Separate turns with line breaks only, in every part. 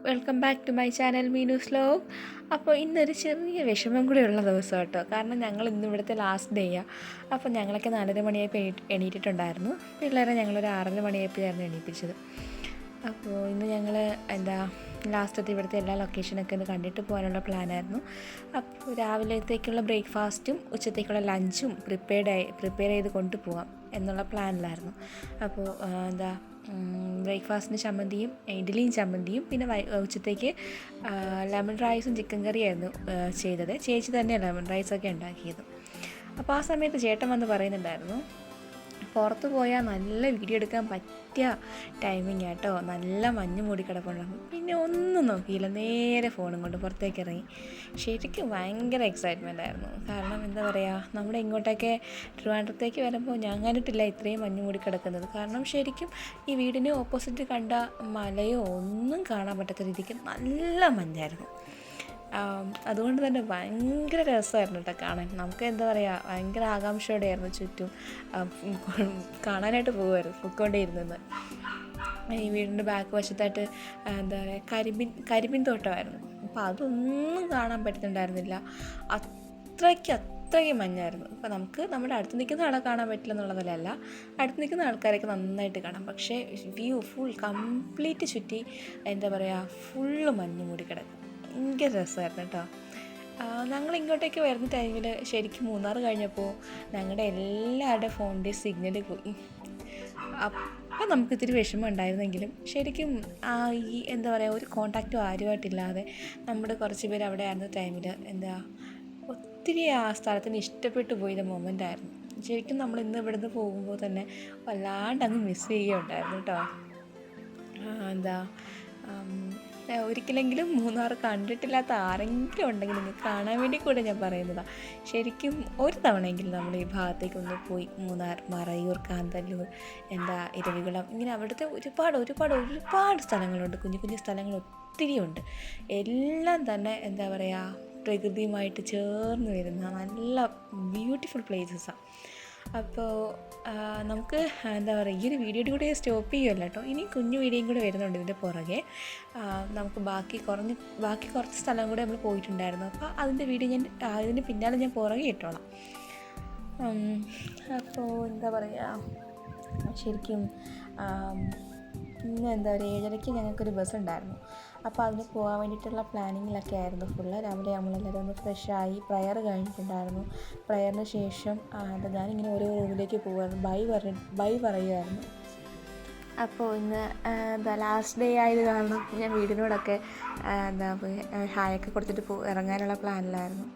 Welcome back to my channel Meenu's vlog. അപ്പോൾ ഇന്നൊരു ചെറിയ വിഷമം കൂടെയുള്ള ദിവസം കേട്ടോ. കാരണം ഞങ്ങൾ ഇന്ന് ഇവിടുത്തെ ലാസ്റ്റ് ഡേയാണ്. അപ്പോൾ ഞങ്ങളൊക്കെ 4:30 മണിയായപ്പോൾ എണീറ്റിട്ടുണ്ടായിരുന്നു. പിള്ളേരെ ഞങ്ങളൊരു 6:30 മണിയായപ്പോഴായിരുന്നു എണീപ്പിച്ചത്. അപ്പോൾ ഇന്ന് ഞങ്ങൾ ലാസ്റ്റത്തെ ഇവിടുത്തെ എല്ലാ ലൊക്കേഷനൊക്കെ ഒന്ന് കണ്ടിട്ട് പോകാനുള്ള പ്ലാനായിരുന്നു. അപ്പോൾ രാവിലത്തേക്കുള്ള ബ്രേക്ക്ഫാസ്റ്റും ഉച്ചത്തേക്കുള്ള ലഞ്ചും പ്രിപ്പയർ ചെയ്ത് കൊണ്ടുപോകാം എന്നുള്ള പ്ലാനിലായിരുന്നു. അപ്പോൾ ബ്രേക്ക്ഫാസ്റ്റിന് ചമ്മന്തിയും ഇഡ്ഡലിയും ചമ്മന്തിയും പിന്നെ ഉച്ചത്തേക്ക് ലെമൺ റൈസും ചിക്കൻ കറിയായിരുന്നു ചെയ്തത്. ചേച്ചി തന്നെയാണ് ലെമൺ റൈസൊക്കെ ഉണ്ടാക്കിയത്. അപ്പോൾ ആ സമയത്ത് ചേട്ടൻ വന്ന് പറയുന്നുണ്ടായിരുന്നു, പുറത്ത് പോയാൽ നല്ല വീഡിയോ എടുക്കാൻ പറ്റിയ ടൈമിങ് കേട്ടോ, നല്ല മഞ്ഞ് മൂടി കിടപ്പുണ്ടാകും. പിന്നെ ഒന്നും നോക്കിയില്ല, നേരെ ഫോണും കൊണ്ട് പുറത്തേക്ക് ഇറങ്ങി. ശരിക്കും ഭയങ്കര എക്സൈറ്റ്മെൻ്റ് ആയിരുന്നു. കാരണം എന്താ പറയുക, നമ്മുടെ ഇങ്ങോട്ടൊക്കെ ട്രിവാൻഡ്രത്തേക്ക് വരുമ്പോൾ ഞാൻ കണ്ടിട്ടില്ല ഇത്രയും മഞ്ഞ് മൂടി കിടക്കുന്നത്. കാരണം ശരിക്കും ഈ വീടിന് ഓപ്പോസിറ്റ് കണ്ട മലയോ ഒന്നും കാണാൻ പറ്റാത്ത രീതിക്ക് നല്ല മഞ്ഞായിരുന്നു. അതുകൊണ്ട് തന്നെ ഭയങ്കര രസമായിരുന്നു കേട്ടോ കാണാൻ. നമുക്ക് എന്താ പറയുക, ഭയങ്കര ആകാംക്ഷയോടെയായിരുന്നു ചുറ്റും കാണാനായിട്ട് പൊയ്ക്കൊണ്ടേയിരുന്നത്. ഈ വീടിൻ്റെ ബാക്ക് വശത്തായിട്ട് എന്താ പറയുക, കരിമ്പിൻ തോട്ടമായിരുന്നു. അപ്പോൾ അതൊന്നും കാണാൻ പറ്റുന്നുണ്ടായിരുന്നില്ല, അത്രയ്ക്ക് മഞ്ഞായിരുന്നു. അപ്പോൾ നമുക്ക് നമ്മുടെ അടുത്ത് നിൽക്കുന്ന ആളെ കാണാൻ പറ്റില്ല എന്നുള്ളതല്ല, അടുത്ത് നിൽക്കുന്ന ആൾക്കാരൊക്കെ നന്നായിട്ട് കാണാം. പക്ഷേ വ്യൂ ഫുൾ കംപ്ലീറ്റ് ചുറ്റി എന്താ പറയുക, ഫുള്ള് മഞ്ഞ് മൂടി കിടക്കും. ഭയങ്കര രസമായിരുന്നു കേട്ടോ. ഞങ്ങൾ ഇങ്ങോട്ടേക്ക് വരുന്ന ടൈമിൽ ശരിക്കും മൂന്നാർ കഴിഞ്ഞപ്പോൾ ഞങ്ങളുടെ എല്ലാവരുടെ ഫോണിൻ്റെ സിഗ്നൽ പോയി. അപ്പം നമുക്ക് ഇത്തിരി വിഷമം ഉണ്ടായിരുന്നെങ്കിലും ശരിക്കും ഈ എന്താ പറയുക, ഒരു കോണ്ടാക്റ്റും ആരുമായിട്ടില്ലാതെ നമ്മുടെ കുറച്ച് പേര് അവിടെ ആയിരുന്ന ടൈമിൽ ഒത്തിരി ആ സ്ഥലത്തിന് ഇഷ്ടപ്പെട്ടു പോയ മൊമെൻ്റ് ആയിരുന്നു. ശരിക്കും നമ്മൾ ഇന്ന് ഇവിടുന്ന് പോകുമ്പോൾ തന്നെ വല്ലാണ്ട് അങ്ങ് മിസ് ചെയ്യുകയുണ്ടായിരുന്നു കേട്ടോ. ഒരിക്കലെങ്കിലും മൂന്നാർ കണ്ടിട്ടില്ലാത്ത ആരെങ്കിലും ഉണ്ടെങ്കിൽ നിങ്ങൾക്ക് കാണാൻ വേണ്ടി കൂടെ ഞാൻ പറയുന്നതാണ്. ശരിക്കും ഒരു തവണയെങ്കിലും നമ്മൾ ഈ ഭാഗത്തേക്കൊന്ന് പോയി, മൂന്നാർ, മറയൂർ, കാന്തല്ലൂർ, ഇരവികുളം, ഇങ്ങനെ അവിടുത്തെ ഒരുപാട് സ്ഥലങ്ങളുണ്ട്. കുഞ്ഞു കുഞ്ഞു സ്ഥലങ്ങൾ ഒത്തിരിയുണ്ട്. എല്ലാം തന്നെ എന്താ പറയുക, പ്രകൃതിയുമായിട്ട് ചേർന്ന് വരുന്ന നല്ല ബ്യൂട്ടിഫുൾ പ്ലേസസാണ്. അപ്പോൾ നമുക്ക് എന്താ പറയുക, ഈ ഒരു വീഡിയോയുടെ കൂടെ സ്റ്റോപ്പ് ചെയ്യുമല്ലോ കേട്ടോ. ഇനി കുഞ്ഞു വീഡിയോയും കൂടെ വരുന്നുണ്ട് ഇതിൻ്റെ പുറകെ. നമുക്ക് ബാക്കി കുറച്ച് സ്ഥലം കൂടെ നമ്മൾ പോയിട്ടുണ്ടായിരുന്നു. അപ്പോൾ അതിൻ്റെ വീഡിയോ ഇതിന് പിന്നാലെ ഞാൻ പുറകെ ഇട്ടോളാം. അപ്പോൾ എന്താ പറയുക, ശരിക്കും ഇന്ന് എന്താ പറയുക, 7:30 ഞങ്ങൾക്കൊരു ബസ് ഉണ്ടായിരുന്നു. അപ്പോൾ അതിന് പോകാൻ വേണ്ടിയിട്ടുള്ള പ്ലാനിങ്ങിലൊക്കെ ആയിരുന്നു ഫുള്ള്. രാവിലെ നമ്മളെല്ലാവരും ഒന്ന് ഫ്രഷായി പ്രയർ കഴിഞ്ഞിട്ടുണ്ടായിരുന്നു. പ്രയറിന് ശേഷം ഞാനിങ്ങനെ ഓരോ റൂമിലേക്ക് പോകുമായിരുന്നു, ബൈ പറയുമായിരുന്നു. അപ്പോൾ ഇന്ന് ലാസ്റ്റ് ഡേ ആയത് കാരണം ഞാൻ വീടിനോടൊക്കെ ഹായൊക്കെ കൊടുത്തിട്ട് ഇറങ്ങാനുള്ള പ്ലാനിലായിരുന്നു.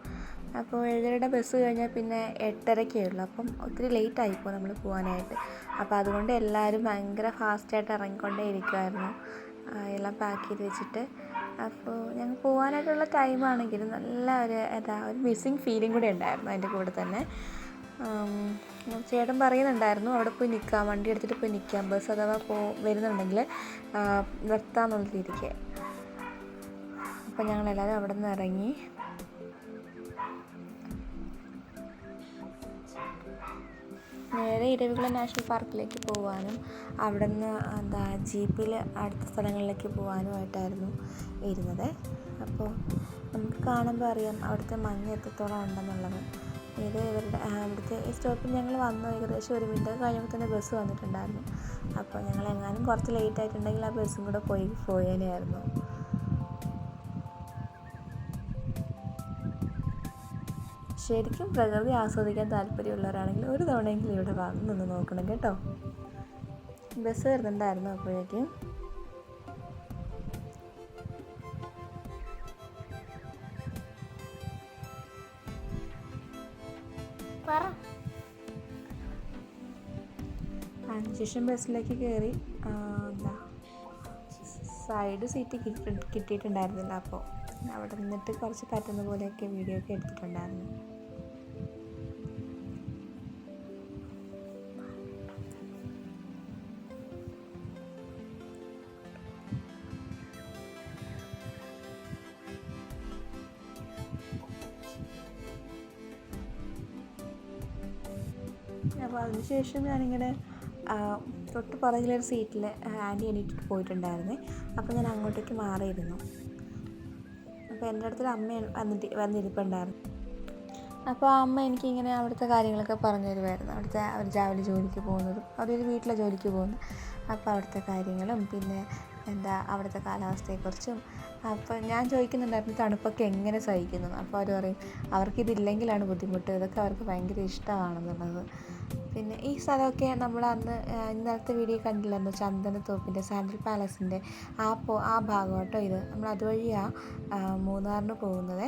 അപ്പോൾ 7:30 ബസ് കഴിഞ്ഞാൽ പിന്നെ 8:30 ഉള്ളൂ. അപ്പം ഒത്തിരി ലേറ്റായിപ്പോൾ നമ്മൾ പോകാനായിട്ട്. അപ്പോൾ അതുകൊണ്ട് എല്ലാവരും ഭയങ്കര ഫാസ്റ്റായിട്ട് ഇറങ്ങിക്കൊണ്ടേ ഇരിക്കുമായിരുന്നു, എല്ലാം പാക്ക് ചെയ്ത് വെച്ചിട്ട്. അപ്പോൾ ഞങ്ങൾ പോകാനായിട്ടുള്ള ടൈമാണെങ്കിലും നല്ല ഒരു മിസ്സിങ് ഫീലിംഗ് കൂടെ ഉണ്ടായിരുന്നു അതിൻ്റെ കൂടെ തന്നെ. ചേട്ടൻ പറയുന്നുണ്ടായിരുന്നു അവിടെ പോയി നിൽക്കാം, വണ്ടി എടുത്തിട്ട് പോയി നിൽക്കാം, ബസ് അഥവാ വരുന്നുണ്ടെങ്കിൽ നിർത്താമെന്നുള്ള രീതിക്ക്. അപ്പോൾ ഞങ്ങളെല്ലാവരും അവിടെ നിന്ന് ഇറങ്ങി. നേരെ ഇരവികുളം നാഷണൽ പാർക്കിലേക്ക് പോകാനും അവിടെ നിന്ന് ജീപ്പിൽ അടുത്ത സ്ഥലങ്ങളിലേക്ക് പോകാനുമായിട്ടായിരുന്നു ഇരുന്നത്. അപ്പോൾ നമുക്ക് കാണുമ്പോൾ അറിയാം അവിടുത്തെ മഞ്ഞ് എത്രത്തോളം ഉണ്ടെന്നുള്ളത്. അവിടുത്തെ ഈ സ്റ്റോപ്പിൽ ഞങ്ങൾ വന്നു ഏകദേശം 1 മിനിറ്റ് കഴിയുമ്പോൾ തന്നെ ബസ് വന്നിട്ടുണ്ടായിരുന്നു. അപ്പോൾ ഞങ്ങൾ എങ്ങാനും കുറച്ച് ലേറ്റ് ആയിട്ടുണ്ടെങ്കിൽ ആ ബസ്സും കൂടെ പോയേനെയായിരുന്നു. ശരിക്കും പ്രകൃതി ആസ്വദിക്കാൻ താല്പര്യമുള്ളവരാണെങ്കിൽ ഒരു തവണയെങ്കിലും ഇവിടെ വന്നൊന്ന് നോക്കണം കേട്ടോ. ബസ് വരുന്നുണ്ടായിരുന്നു അപ്പോഴേക്കും. അതിനുശേഷം ബസ്സിലേക്ക് കയറി. സൈഡ് സീറ്റ് കിട്ടിയിട്ടുണ്ടായിരുന്നില്ല. അപ്പോൾ അവിടെ നിന്നിട്ട് കുറച്ച് പറ്റുന്ന പോലെയൊക്കെ വീഡിയോ ഒക്കെ എടുത്തിട്ടുണ്ടായിരുന്നു. അപ്പോൾ അതിനുശേഷം ഞാനിങ്ങനെ തൊട്ട് പുറകിലൊരു സീറ്റിൽ ആൻറ്റി എണീറ്റിട്ട് പോയിട്ടുണ്ടായിരുന്നേ. അപ്പോൾ ഞാൻ അങ്ങോട്ടേക്ക് മാറിയിരുന്നു. അപ്പോൾ എൻ്റെ അടുത്തൊരു അമ്മ വന്നിരിപ്പുണ്ടായിരുന്നു. അപ്പോൾ ആ അമ്മ എനിക്കിങ്ങനെ അവിടുത്തെ കാര്യങ്ങളൊക്കെ പറഞ്ഞു തരുമായിരുന്നു. അവിടുത്തെ അവർ രാവിലെ ജോലിക്ക് പോകുന്നതും അവരൊരു വീട്ടിലെ ജോലിക്ക് പോകുന്നത്, അപ്പോൾ അവിടുത്തെ കാര്യങ്ങളും പിന്നെ അവിടുത്തെ കാലാവസ്ഥയെക്കുറിച്ചും. അപ്പോൾ ഞാൻ ചോദിക്കുന്നുണ്ടായിരുന്നു തണുപ്പൊക്കെ എങ്ങനെ സഹിക്കുന്നു. അപ്പോൾ അവർ പറയും അവർക്കിതില്ലെങ്കിലാണ് ബുദ്ധിമുട്ട്, ഇതൊക്കെ അവർക്ക് ഭയങ്കര ഇഷ്ടമാണെന്നുള്ളത്. പിന്നെ ഈ സ്ഥലമൊക്കെ നമ്മൾ അന്ന് ഇന്നലത്തെ വീഡിയോ കണ്ടില്ലായിരുന്നു, ചന്ദനത്തോപ്പിൻ്റെ സാൻഡൽ പാലസിൻ്റെ ആ ഭാഗം കേട്ടോ ഇത്. നമ്മൾ അതുവഴിയാണ് മൂന്നാറിന് പോകുന്നത്.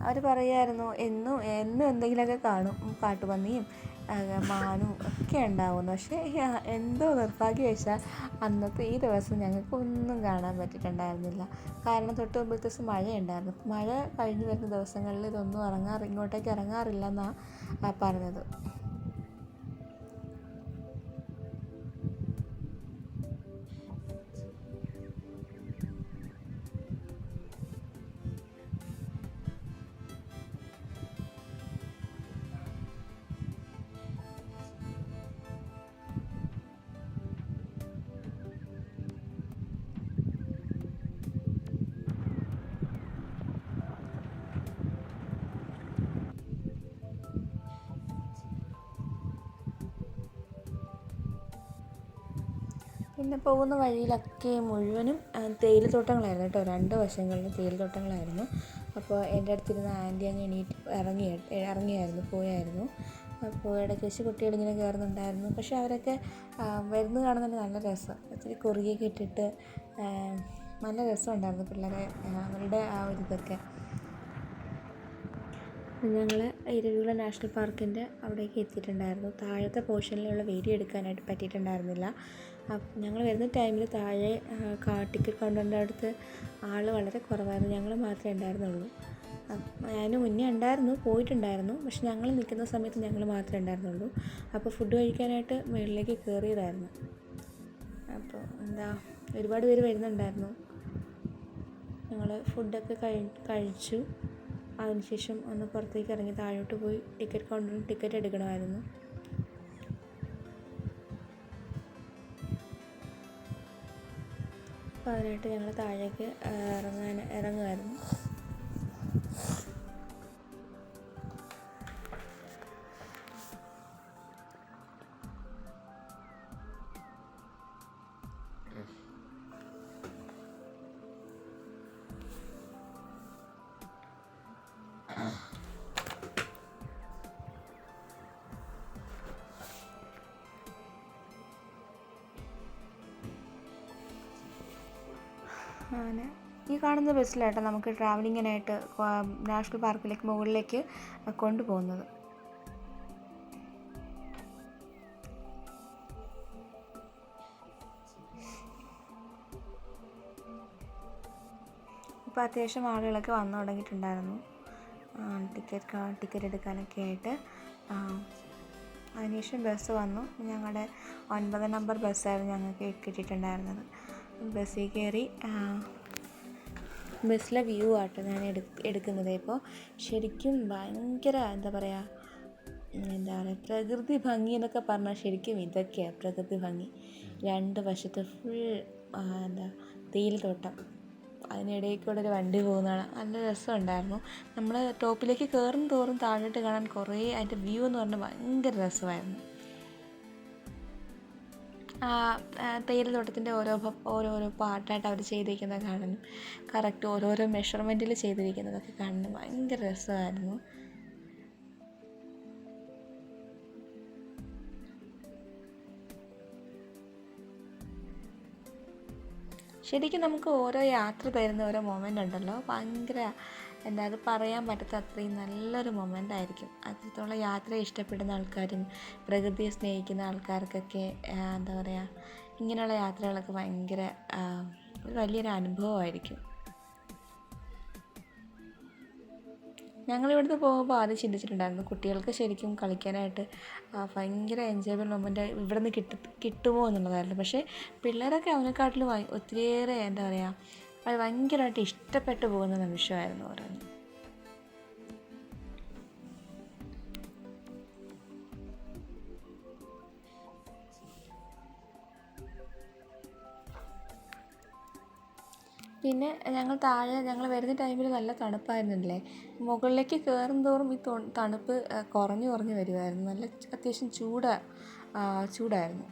അവർ പറയുമായിരുന്നു എന്നും എന്തെങ്കിലുമൊക്കെ കാണും, കാട്ടുപന്നിയും മാനും ഒക്കെ ഉണ്ടാവുന്നു. പക്ഷേ എന്തോ നിർഭാഗ്യവശാൽ അന്നത്തെ ഈ ദിവസം ഞങ്ങൾക്കൊന്നും കാണാൻ പറ്റിയിട്ടുണ്ടായിരുന്നില്ല. കാരണം തൊട്ട് മുമ്പത്തെ ദിവസം മഴയുണ്ടായിരുന്നു. മഴ കഴിഞ്ഞ് വരുന്ന ദിവസങ്ങളിൽ ഇതൊന്നും ഇങ്ങോട്ടേക്ക് ഇറങ്ങാറില്ലെന്നാണ് പറഞ്ഞത്. പിന്നെ പോകുന്ന വഴിയിലൊക്കെ മുഴുവനും തേയിലത്തോട്ടങ്ങളായിരുന്നു കേട്ടോ. 2 വശങ്ങളിലും തേയിലത്തോട്ടങ്ങളായിരുന്നു. അപ്പോൾ എൻ്റെ അടുത്തിരുന്ന ആൻറ്റി അങ്ങ് പോയായിരുന്നു. അപ്പോൾ ഇടയ്ക്ക് വെച്ച് കുട്ടികളിങ്ങനെ കയറുന്നുണ്ടായിരുന്നു. പക്ഷെ അവരൊക്കെ വരുന്നത് കാണാൻ തന്നെ നല്ല രസം. ഇത്തിരി കുറുകിയൊക്കെ ഇട്ടിട്ട് നല്ല രസമുണ്ടായിരുന്നു പിള്ളേരെ, അവരുടെ ആ ഒരു ഇതൊക്കെ. ഞങ്ങൾ ഇരവികുളം നാഷണൽ പാർക്കിൻ്റെ അവിടേക്ക് എത്തിയിട്ടുണ്ടായിരുന്നു. താഴത്തെ പോർഷനിലുള്ള വീഡിയോ എടുക്കാനായിട്ട് പറ്റിയിട്ടുണ്ടായിരുന്നില്ല. ഞങ്ങൾ വരുന്ന ടൈമിൽ താഴെ ടിക്കറ്റ് കൗണ്ടറിൻ്റെ അടുത്ത് ആൾ വളരെ കുറവായിരുന്നു. ഞങ്ങൾ മാത്രമേ ഉണ്ടായിരുന്നുള്ളൂ. അതിന് മുന്നേ പോയിട്ടുണ്ടായിരുന്നു. പക്ഷെ ഞങ്ങൾ നിൽക്കുന്ന സമയത്ത് ഞങ്ങൾ മാത്രമേ ഉണ്ടായിരുന്നുള്ളൂ. അപ്പോൾ ഫുഡ് കഴിക്കാനായിട്ട് മുകളിലേക്ക് കയറിയതായിരുന്നു. അപ്പോൾ ഒരുപാട് പേര് വരുന്നുണ്ടായിരുന്നു. ഞങ്ങൾ ഫുഡൊക്കെ കഴിച്ചു. അതിനുശേഷം ഒന്ന് പുറത്തേക്ക് ഇറങ്ങി താഴോട്ട് പോയി ടിക്കറ്റ് കൗണ്ടറിൽ ടിക്കറ്റ് എടുക്കണമായിരുന്നു. അപ്പോൾ അതിനായിട്ട് ഞങ്ങൾ താഴേക്ക് ഇറങ്ങുമായിരുന്നു. അങ്ങനെ ഈ കാണുന്ന ബസ്സിലാട്ടോ നമുക്ക് ട്രാവലിങ്ങിനായിട്ട് നാഷണൽ പാർക്കിലേക്ക് മുകളിലേക്ക് കൊണ്ടുപോകുന്നത്. ഇപ്പോൾ അത്യാവശ്യം ആളുകളൊക്കെ വന്നു തുടങ്ങിയിട്ടുണ്ടായിരുന്നു ടിക്കറ്റ് എടുക്കാനൊക്കെ ആയിട്ട്. അതിനുശേഷം ബസ് വന്നു. ഞങ്ങളുടെ 9 നമ്പർ ബസ്സായിരുന്നു ഞങ്ങൾക്ക് കിട്ടിയിട്ടുണ്ടായിരുന്നത്. ബസ്സിൽ കയറി ബസ്സിലെ വ്യൂ ആട്ടോ ഞാൻ എടുക്കുന്നത്. ഇപ്പോൾ ശരിക്കും ഭയങ്കര പ്രകൃതി ഭംഗി എന്നൊക്കെ പറഞ്ഞാൽ ശരിക്കും ഇതൊക്കെയാണ് പ്രകൃതി ഭംഗി. 2 വശത്ത് ഫുൾ തേയിലത്തോട്ടം, അതിനിടയിൽ കൂടെ ഒരു വണ്ടി പോകുന്നതാണ്. നല്ല രസമുണ്ടായിരുന്നു. നമ്മൾ ടോപ്പിലേക്ക് കയറും തോറും താഴോട്ട് കാണാൻ കുറേ അതിൻ്റെ വ്യൂ എന്ന് പറഞ്ഞാൽ ഭയങ്കര രസമായിരുന്നു. തേയിലത്തോട്ടത്തിൻ്റെ ഓരോരോ പാർട്ടായിട്ട് അവർ ചെയ്തിരിക്കുന്നത് കാണാനും കറക്റ്റ് ഓരോരോ മെഷർമെൻറ്റിൽ ചെയ്തിരിക്കുന്നതൊക്കെ കാണാനും ഭയങ്കര രസമായിരുന്നു. ശരിക്കും നമുക്ക് ഓരോ യാത്ര തരുന്ന ഓരോ മൊമെൻ്റ് ഉണ്ടല്ലോ, ഭയങ്കര അത് പറയാൻ പറ്റാത്ത അത്രയും നല്ലൊരു മൊമെൻ്റ് ആയിരിക്കും. അത്രത്തോളം യാത്രയെ ഇഷ്ടപ്പെടുന്ന ആൾക്കാരും പ്രകൃതിയെ സ്നേഹിക്കുന്ന ആൾക്കാർക്കൊക്കെ ഇങ്ങനെയുള്ള യാത്രകളൊക്കെ ഭയങ്കര വലിയൊരു അനുഭവമായിരിക്കും. ഞങ്ങളിവിടുന്ന് പോകുമ്പോൾ ആദ്യം ചിന്തിച്ചിട്ടുണ്ടായിരുന്നു കുട്ടികൾക്ക് ശരിക്കും കളിക്കാനായിട്ട് ഭയങ്കര എൻജോയബിൾ മൊമെൻ്റ് ഇവിടെ നിന്ന് കിട്ടുമോ എന്നുള്ളതായിരുന്നു. പക്ഷേ പിള്ളേരൊക്കെ അവനെക്കാട്ടിലും ഒത്തിരിയേറെ എന്താ പറയുക, അത് ഭയങ്കരമായിട്ട് ഇഷ്ടപ്പെട്ടു പോകുന്ന നിമിഷമായിരുന്നു ഓരോന്ന്. പിന്നെ ഞങ്ങൾ വരുന്ന ടൈമിൽ നല്ല തണുപ്പായിരുന്നില്ലേ, മുകളിലേക്ക് കയറും തോറും ഈ തണുപ്പ് കുറഞ്ഞു വരുമായിരുന്നു. നല്ല അത്യാവശ്യം ചൂടായിരുന്നു.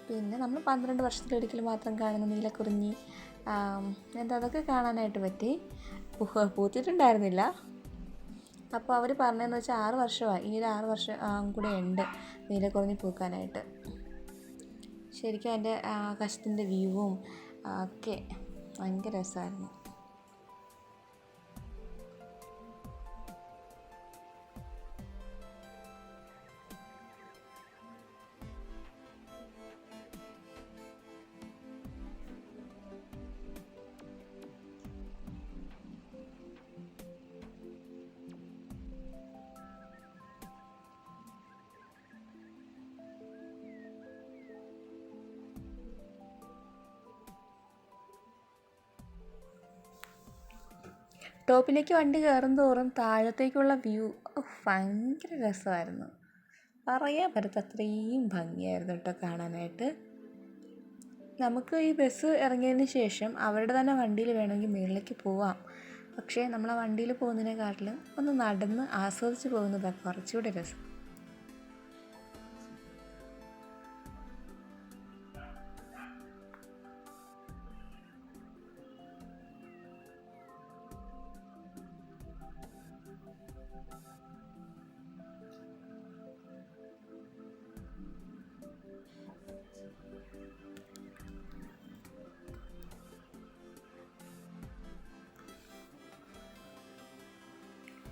പിന്നെ നമ്മൾ 12 വർഷത്തിലൊരിക്കൽ മാത്രം കാണുന്ന നീലക്കുറിഞ്ഞി, അതൊക്കെ കാണാനായിട്ട് പറ്റി. പൂത്തിട്ടുണ്ടായിരുന്നില്ല. അപ്പോൾ അവർ പറഞ്ഞതെന്ന് വെച്ചാൽ 6 വർഷമായി, ഇനി ഒരു 6 വർഷം കൂടെ ഉണ്ട് നീലക്കുറിഞ്ഞി പൂക്കാനായിട്ട്. ശരിക്കും അതിൻ്റെ ആകാശത്തിൻ്റെ വ്യൂവും ഒക്കെ ഭയങ്കര രസമായിരുന്നു. ടോപ്പിലേക്ക് വണ്ടി കയറും തോറും താഴത്തേക്കുള്ള വ്യൂ ഭയങ്കര രസമായിരുന്നു. പറയാൻ പറ്റത്ത അത്രയും ഭംഗിയായിരുന്നു കേട്ടോ കാണാനായിട്ട്. നമുക്ക് ഈ ബസ് ഇറങ്ങിയതിന് ശേഷം അവരുടെ തന്നെ വണ്ടിയിൽ വേണമെങ്കിൽ മുകളിലേക്ക് പോവാം. പക്ഷേ നമ്മൾ ആ വണ്ടിയിൽ പോകുന്നതിനെക്കാട്ടിലും ഒന്ന് നടന്ന് ആസ്വദിച്ച് പോകുന്നതാണ് കുറച്ചുകൂടി രസം.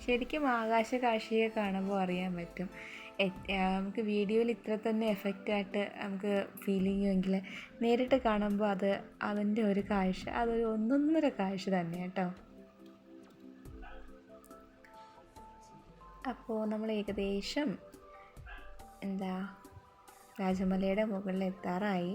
ശരിക്കും ആകാശകാഴ്ചയെ കാണുമ്പോൾ അറിയാൻ പറ്റും, നമുക്ക് വീഡിയോയിൽ ഇത്ര തന്നെ എഫക്റ്റായിട്ട് നമുക്ക് ഫീൽ ചെയ്യുമെങ്കിൽ നേരിട്ട് കാണുമ്പോൾ അതിൻ്റെ ഒരു കാഴ്ച അതൊരു ഒന്നൊന്നര കാഴ്ച തന്നെ കേട്ടോ. അപ്പോൾ നമ്മൾ ഏകദേശം രാജമലയുടെ മുകളിൽ എത്താറായി.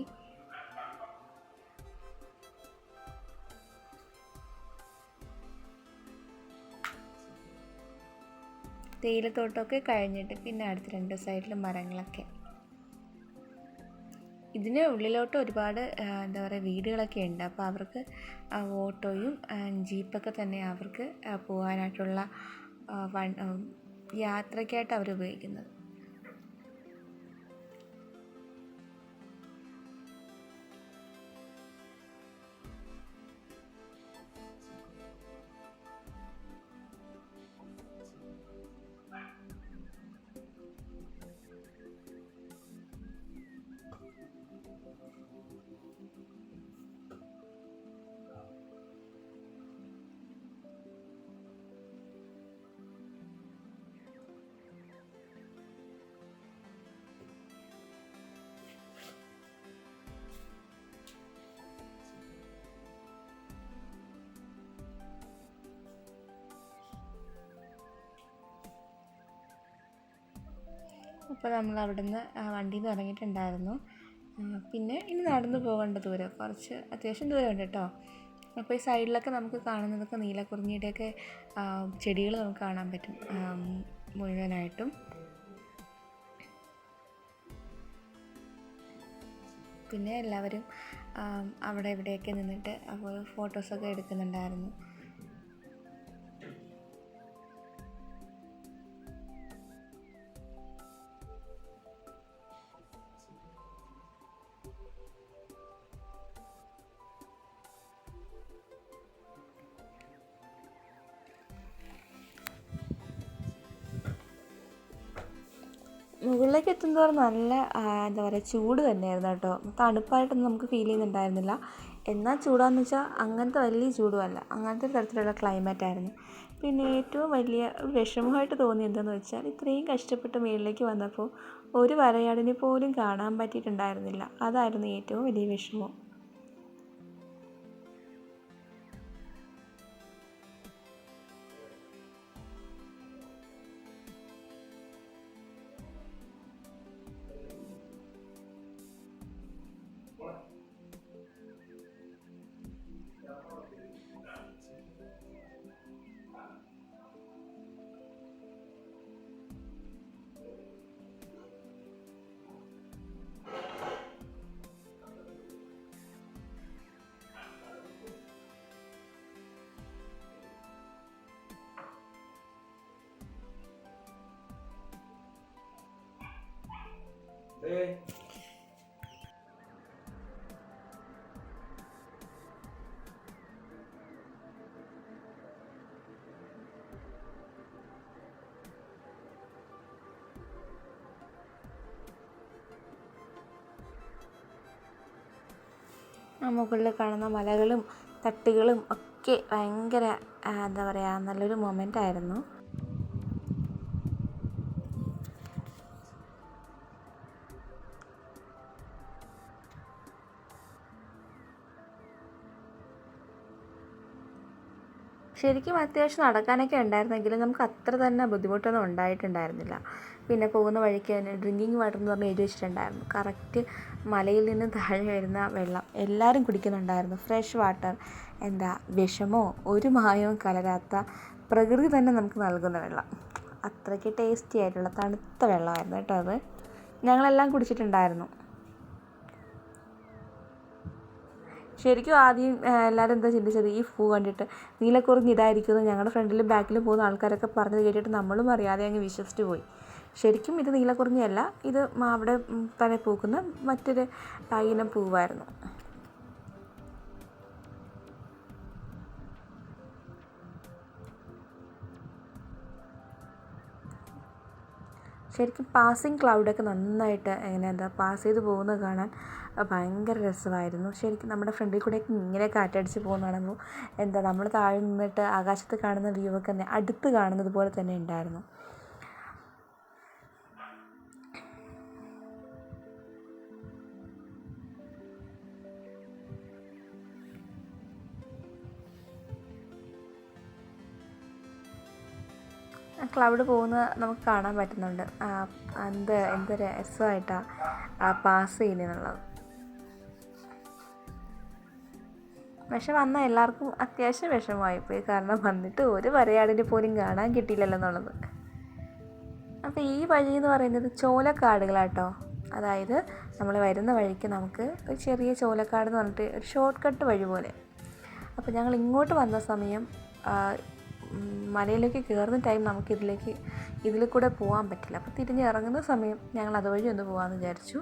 തേയിലത്തോട്ടമൊക്കെ കഴിഞ്ഞിട്ട് പിന്നെ അടുത്ത 2 സൈഡിലും മരങ്ങളൊക്കെ. ഇതിന് ഉള്ളിലോട്ട് ഒരുപാട് വീടുകളൊക്കെ ഉണ്ട്. അപ്പോൾ അവർക്ക് ഓട്ടോയും ജീപ്പൊക്കെ തന്നെ അവർക്ക് പോകാനായിട്ടുള്ള യാത്രയ്ക്കായിട്ട് അവർ ഉപയോഗിക്കുന്നത്. അപ്പോൾ നമ്മൾ അവിടുന്ന് വണ്ടിയിൽ നിന്ന് ഇറങ്ങിയിട്ടുണ്ടായിരുന്നു. പിന്നെ ഇനി നടന്നു പോകേണ്ട ദൂരം കുറച്ച് അത്യാവശ്യം ദൂരമുണ്ട് കേട്ടോ. അപ്പോൾ ഈ സൈഡിലൊക്കെ നമുക്ക് കാണുന്നതൊക്കെ നീലക്കുറിഞ്ഞിയുടെയൊക്കെ ചെടികൾ നമുക്ക് കാണാൻ പറ്റും മുഴുവനായിട്ടും. പിന്നെ എല്ലാവരും അവിടെ ഇവിടെയൊക്കെ നിന്നിട്ട് അപ്പോൾ ഫോട്ടോസൊക്കെ എടുക്കുന്നുണ്ടായിരുന്നു. മുകളിലേക്ക് എത്തുന്നതോറും നല്ല ചൂട് തന്നെയായിരുന്നു കേട്ടോ. തണുപ്പായിട്ടൊന്നും നമുക്ക് ഫീൽ ചെയ്യുന്നുണ്ടായിരുന്നില്ല. എന്നാൽ ചൂടാന്ന് വെച്ചാൽ അങ്ങനത്തെ വലിയ ചൂടുമല്ല, അങ്ങനത്തെ തരത്തിലുള്ള ക്ലൈമറ്റ് ആയിരുന്നു. പിന്നെ ഏറ്റവും വലിയ വിഷമമായിട്ട് തോന്നി എന്താണെന്ന് വെച്ചാൽ ഇത്രയും കഷ്ടപ്പെട്ട് മുകളിലേക്ക് വന്നപ്പോൾ ഒരു വരയാടിനെ പോലും കാണാൻ പറ്റിയിട്ടുണ്ടായിരുന്നില്ല. അതായിരുന്നു ഏറ്റവും വലിയ വിഷമം. മുകളിൽ കാണുന്ന മലകളും തട്ടുകളും ഒക്കെ ഭയങ്കര എന്താ പറയുക, നല്ലൊരു മൊമെൻ്റ് ആയിരുന്നു. ശരിക്കും അത്യാവശ്യം നടക്കാനൊക്കെ ഉണ്ടായിരുന്നെങ്കിലും നമുക്ക് അത്ര തന്നെ ബുദ്ധിമുട്ടൊന്നും ഉണ്ടായിട്ടുണ്ടായിരുന്നില്ല. പിന്നെ പോകുന്ന വഴിക്ക് തന്നെ ഡ്രിങ്കിങ് വാട്ടർ എന്ന് പറഞ്ഞ് എഴുതി വെച്ചിട്ടുണ്ടായിരുന്നു. കറക്റ്റ് മലയിൽ നിന്ന് താഴെ വരുന്ന വെള്ളം എല്ലാവരും കുടിക്കുന്നുണ്ടായിരുന്നു. ഫ്രഷ് വാട്ടർ, എന്താ വിഷമോ ഒരു മായവും കലരാത്ത പ്രകൃതി തന്നെ നമുക്ക് നൽകുന്ന വെള്ളം. അത്രയ്ക്ക് ടേസ്റ്റി ആയിട്ടുള്ള തണുത്ത വെള്ളമായിരുന്നു കേട്ടോ അത്. ഞങ്ങളെല്ലാം കുടിച്ചിട്ടുണ്ടായിരുന്നു. ശരിക്കും ആദ്യം എല്ലാവരും എന്താ ചിന്തിച്ചത്, ഈ പൂ കണ്ടിട്ട് നീലക്കുറിഞ്ഞി ഇതായിരിക്കുമെന്ന് ഞങ്ങളുടെ ഫ്രണ്ടിലും ബാക്കിലും പോകുന്ന ആൾക്കാരൊക്കെ പറഞ്ഞത് കേട്ടിട്ട് നമ്മളും അറിയാതെ അങ്ങ് വിശ്വസിച്ച് പോയി. ശരിക്കും ഇത് നീലക്കുറിഞ്ഞിയല്ല, ഇത് അവിടെ തന്നെ പൂക്കുന്ന മറ്റൊരു ഇനം പൂവായിരുന്നു. ശരിക്കും പാസിങ് ക്ലൗഡൊക്കെ നന്നായിട്ട് പാസ് ചെയ്ത് പോകുന്നത് കാണാൻ ഭയങ്കര രസമായിരുന്നു. ശരിക്കും നമ്മുടെ ഫ്രണ്ടിൽ കൂടെയൊക്കെ ഇങ്ങനെ കാറ്റടിച്ച് പോകുന്നതാണെന്നു നമ്മൾ താഴെ നിന്നിട്ട് ആകാശത്ത് കാണുന്ന വ്യൂ ഒക്കെ അടുത്ത് കാണുന്നത് പോലെ തന്നെ ഉണ്ടായിരുന്നു. ക്ലൗഡ് പോകുന്ന നമുക്ക് കാണാൻ പറ്റുന്നുണ്ട്. എന്ത് രസമായിട്ടാണ് പാസ് ചെയ്യുന്നതെന്നുള്ളത്. പക്ഷെ വന്ന എല്ലാവർക്കും അത്യാവശ്യം വിഷമമായിപ്പോയി. കാരണം വന്നിട്ട് ഒരു വരയാടിനെ പോലും കാണാൻ കിട്ടിയില്ലല്ലോ എന്നുള്ളത്. അപ്പോൾ ഈ വഴി എന്ന് പറയുന്നത് ചോലക്കാടുകളാട്ടോ. അതായത് നമ്മൾ വരുന്ന വഴിക്ക് നമുക്ക് ഒരു ചെറിയ ചോലക്കാട് എന്ന് പറഞ്ഞിട്ട് ഒരു ഷോർട്ട് കട്ട് വഴി പോലെ. അപ്പോൾ ഞങ്ങൾ ഇങ്ങോട്ട് വന്ന സമയം മലയിലേക്ക് കയറുന്ന ടൈം നമുക്ക് ഇതിൽ കൂടെ പോകാൻ പറ്റില്ല. അപ്പോൾ തിരിഞ്ഞ് ഇറങ്ങുന്ന സമയം ഞങ്ങൾ അതുവഴി ഒന്ന് പോകാമെന്ന് വിചാരിച്ചു.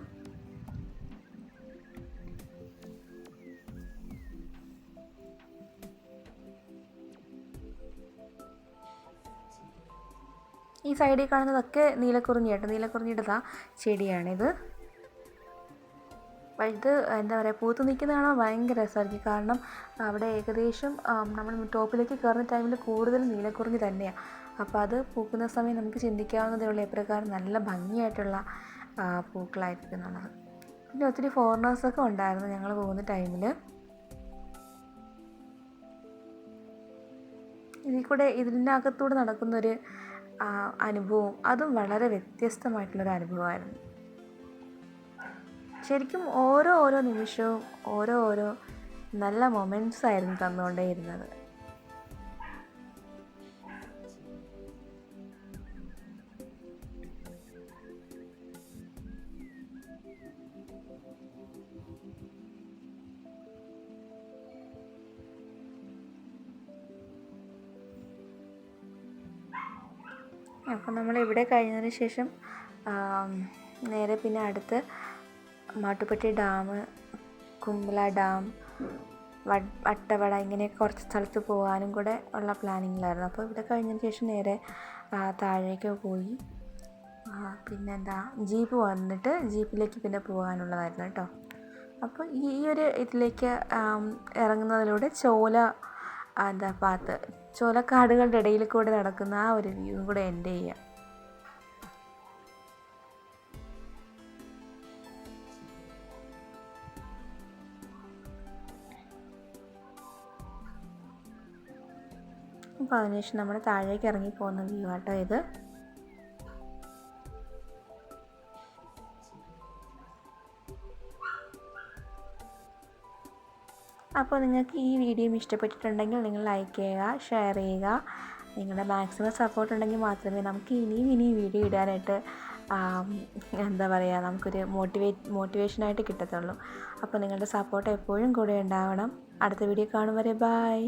ഈ സൈഡിൽ കാണുന്നതൊക്കെ നീലക്കുറിഞ്ഞിയാട്ടോ. നീലക്കുറിഞ്ഞിയുടെ ചെടിയാണിത്. ഇത് എന്താ പറയുക, പൂത്ത് നിൽക്കുന്ന കാണാൻ ഭയങ്കര രസമായിരിക്കും. കാരണം അവിടെ ഏകദേശം നമ്മൾ ടോപ്പിലേക്ക് കയറുന്ന ടൈമിൽ കൂടുതൽ നീലക്കുറിഞ്ഞി തന്നെയാണ്. അപ്പോൾ അത് പൂക്കുന്ന സമയം നമുക്ക് ചിന്തിക്കാവുന്നതേ ഉള്ളൂ എപ്രകാരം നല്ല ഭംഗിയായിട്ടുള്ള പൂക്കളായിരിക്കും എന്നുള്ളത്. പിന്നെ ഒത്തിരി ഫോറിനേഴ്സൊക്കെ ഉണ്ടായിരുന്നു ഞങ്ങൾ പോകുന്ന ടൈമിൽ. ഇതിനകത്തൂടെ നടക്കുന്നൊരു അനുഭവം, അതും വളരെ വ്യത്യസ്തമായിട്ടുള്ളൊരു അനുഭവമായിരുന്നു. ശരിക്കും ഓരോ നിമിഷവും ഓരോ നല്ല മൊമെൻറ്റ്സ് ആയിരുന്നു തന്നുകൊണ്ടേയിരുന്നത്. അപ്പം നമ്മളിവിടെ കഴിഞ്ഞതിന് ശേഷം നേരെ പിന്നെ അടുത്ത് മാട്ടുപ്പെട്ടി ഡാം, കുമ്പള ഡാം, വട്ടവട, ഇങ്ങനെയൊക്കെ കുറച്ച് സ്ഥലത്ത് പോകാനും കൂടെ ഉള്ള പ്ലാനിങ്ങിലായിരുന്നു. അപ്പോൾ ഇവിടെ കഴിഞ്ഞതിന് ശേഷം നേരെ താഴേക്ക് പോയി പിന്നെന്താ ജീപ്പ് വന്നിട്ട് ജീപ്പിലേക്ക് പിന്നെ പോകാനുള്ളതായിരുന്നു കേട്ടോ. അപ്പോൾ ഈ ഒരു ഇതിലേക്ക് ഇറങ്ങുന്നതിലൂടെ ചോലക്കാടുകളുടെ ഇടയിൽ കൂടെ നടക്കുന്ന ആ ഒരു വ്യൂ കൂടെ എൻജോയ് ചെയ്യാം. അപ്പോൾ അതിനുശേഷം നമ്മൾ താഴേക്ക് ഇറങ്ങി പോകുന്ന വ്യൂ ആട്ടോ ഇത്. അപ്പോൾ നിങ്ങൾക്ക് ഈ വീഡിയോ ഇഷ്ടപ്പെട്ടിട്ടുണ്ടെങ്കിൽ നിങ്ങൾ ലൈക്ക് ചെയ്യുക, ഷെയർ ചെയ്യുക. നിങ്ങളുടെ മാക്സിമം സപ്പോർട്ട് ഉണ്ടെങ്കിൽ മാത്രമേ നമുക്ക് ഇനിയും വീഡിയോ ഇടാനായിട്ട് എന്താ പറയുക, നമുക്കൊരു മോട്ടിവേഷനായിട്ട് കിട്ടത്തുള്ളൂ. അപ്പോൾ നിങ്ങളുടെ സപ്പോർട്ട് എപ്പോഴും കൂടെ ഉണ്ടാവണം. അടുത്ത വീഡിയോ കാണും വരെ ബൈ.